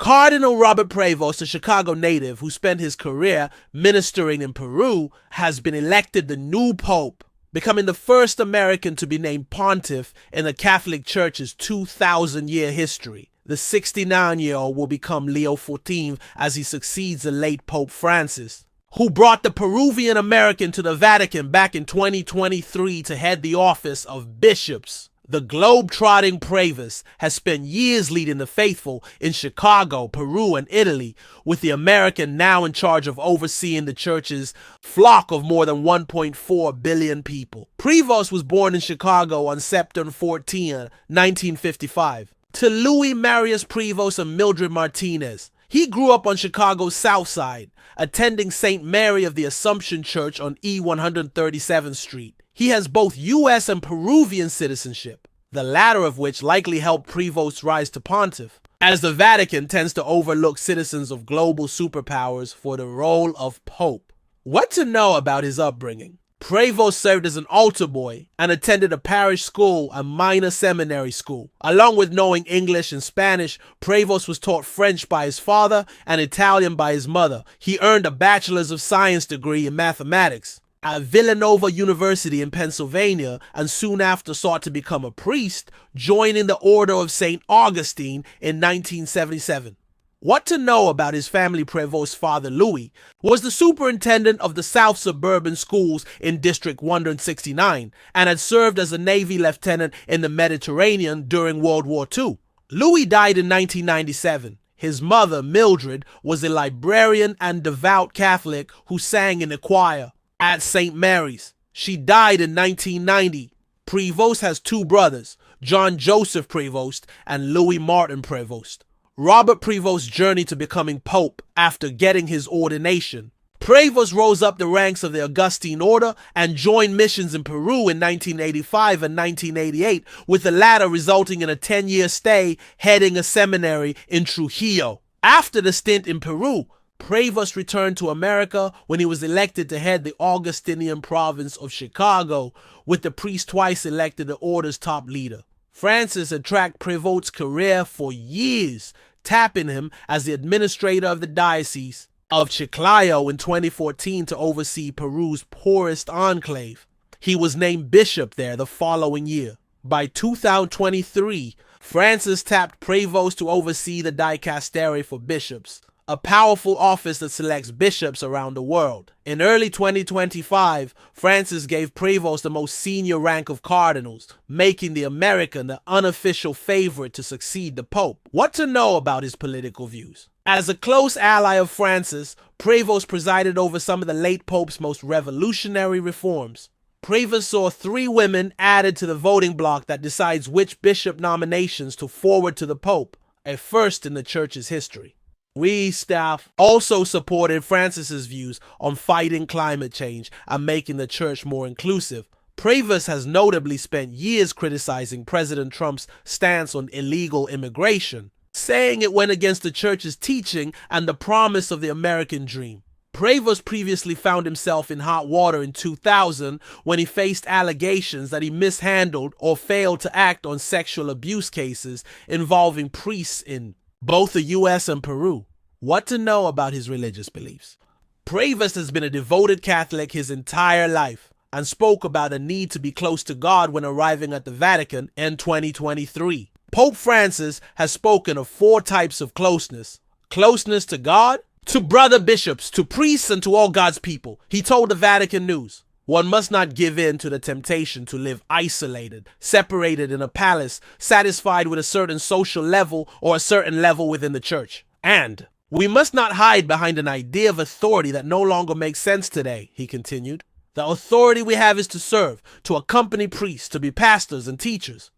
Cardinal Robert Prevost, a Chicago native who spent his career ministering in Peru, has been elected the new pope, becoming the first American to be named pontiff in the Catholic Church's 2,000-year history. The 69-year-old will become Leo XIV as he succeeds the late Pope Francis, who brought the Peruvian-American to the Vatican back in 2023 to head the office of bishops. The globe-trotting Prevost has spent years leading the faithful in Chicago, Peru, and Italy, with the American now in charge of overseeing the church's flock of more than 1.4 billion people. Prevost was born in Chicago on September 14, 1955, to Louis Marius Prevost and Mildred Martinez. He grew up on Chicago's South Side, attending St. Mary of the Assumption Church on E137th Street. He has both U.S. and Peruvian citizenship, the latter of which likely helped Prevost's rise to pontiff, as the Vatican tends to overlook citizens of global superpowers for the role of pope. What to know about his upbringing? Prevost served as an altar boy and attended a parish school and minor seminary school. Along with knowing English and Spanish, Prevost was taught French by his father and Italian by his mother. He earned a Bachelor's of Science degree in mathematics at Villanova University in Pennsylvania, and soon after sought to become a priest, joining the Order of St. Augustine in 1977. What to know about his family? Prevost's father, Louis, was the superintendent of the South Suburban Schools in District 169 and had served as a Navy lieutenant in the Mediterranean during World War II. Louis died in 1997. His mother, Mildred, was a librarian and devout Catholic who sang in the choir at St. Mary's. She died in 1990. Prevost has two brothers, John Joseph Prevost and Louis Martin Prevost. Robert Prevost's journey to becoming pope after getting his ordination. Prevost rose up the ranks of the Augustine order and joined missions in Peru in 1985 and 1988, with the latter resulting in a 10-year stay heading a seminary in Trujillo. After the stint in Peru, Prevost returned to America when he was elected to head the Augustinian province of Chicago, with the priest twice elected the order's top leader. Francis had tracked Prevost's career for years, tapping him as the administrator of the Diocese of Chiclayo in 2014 to oversee Peru's poorest enclave. He was named bishop there the following year. By 2023, Francis tapped Prevost to oversee the dicastery for bishops, a powerful office that selects bishops around the world. In early 2025, Francis gave Prevost the most senior rank of cardinals, making the American the unofficial favorite to succeed the Pope. What to know about his political views? As a close ally of Francis, Prevost presided over some of the late Pope's most revolutionary reforms. Prevost saw 3 women added to the voting bloc that decides which bishop nominations to forward to the Pope, a first in the Church's history. We staff also supported Francis's views on fighting climate change and making the church more inclusive. Prevost has notably spent years criticizing President Trump's stance on illegal immigration, saying it went against the church's teaching and the promise of the American dream. Prevost previously found himself in hot water in 2000 when he faced allegations that he mishandled or failed to act on sexual abuse cases involving priests in both the U.S. and Peru. What to know about his religious beliefs? Prevost has been a devoted Catholic his entire life and spoke about a need to be close to God when arriving at the Vatican in 2023. Pope Francis has spoken of 4 types of closeness: closeness to God, to brother bishops, to priests, and to all God's people. He told the Vatican News, "One must not give in to the temptation to live isolated, separated in a palace, satisfied with a certain social level or a certain level within the church. And we must not hide behind an idea of authority that no longer makes sense today," he continued. "The authority we have is to serve, to accompany priests, to be pastors and teachers.